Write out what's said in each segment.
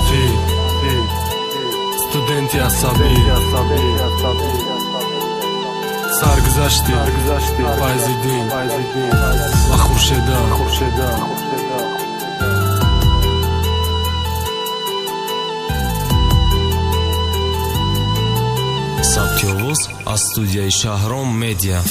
Ти студенти асаби саргузашти Файзиддин ва Хуршеда Сабтёвоз аз студияи Шаҳром медиа.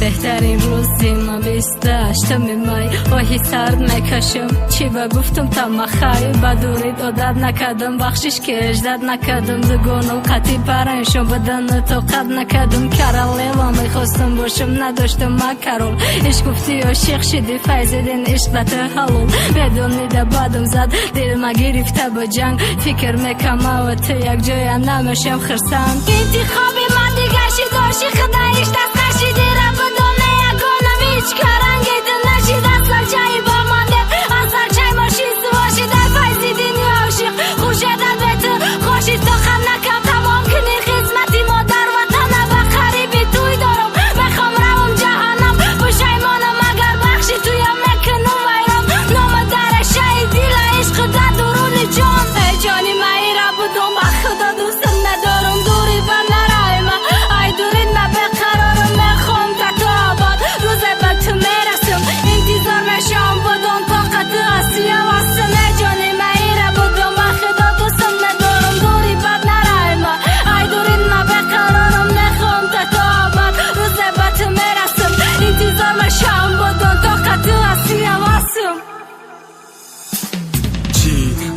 بهترین روزی ما 28 مای آهی سرد میکشم چی بگفتم تا مخای بدوری عادت نکردم بخشش که اجداد نکردم زگونم قطعی پرنشم بدن تو قد نکردم کرالیوا میخواستم باشم نداشتم ما کرول عشق گفتی عاشق شدی فیضیدین عشقت حلول میدونی ده بدم زد دل ما گرفته با جنگ فکر میکنم و تو یک جای نمیشم خرسان انتخابی ما دیگر شد عاشق دایش دست نشدی هیچ کارنگی دل نشید اصلا چایی با مانده اصلا چای ماشین سواشی در فیضیدین یا عاشق خورشیدت به تو خوشید تو خم نکم تمام کنی خدمتی مادر وطن و قریبی توی دارم میخوام روم جهنم پشیمانم اگر بخشی تویم میکنم ویرم نام در شای دیل عشق در درون جان ای جانی مایی را بدم با خدا دوستم ندارم دوری و نرای من ای دورین من بقرارم میخوام تا تو آباد روز تو میرسم انتظار میشم بدون طاقت اصلی واسم جانی مایی را بدم با خدا دوستم ندارم دوری بد نرای من ای دورین من بقرارم میخوام تا تو آباد روز تو میرسم انتظار میشم بدون طاقت اصلی واسم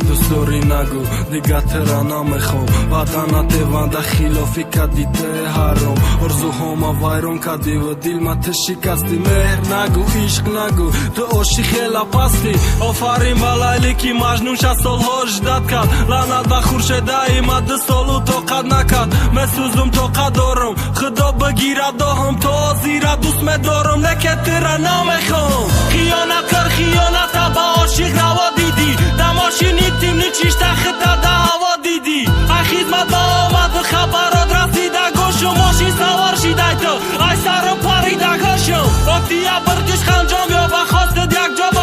دوست داری نگو دیگه ترا نمیخوام بدنت وانده خلافی کردی ته حرام ارزوهام ویران کردی و دل ما شکستی مهر نگو عشق نگو تو عاشق لپستی آفرین به لیلی که مجنون 60 سالها جدت کرد لعنت به خورشیده ما 2 سالو طاقت نکرد مسوزم طاقت دارم خدا بگیرد داهم تو زیرا دوست میدارم لکه ترا نمیخوام خیانت کر خیانت با عاشق روا دیدی دماشینی تیم نیچیش تخت ده هوا دیدی ای خدمت با آمد خبرات رسیده گوشم ماشین سوار شیده تو ای سرم پریده گوشم وقتی یا برگش خنجام یا بخواستد یک جا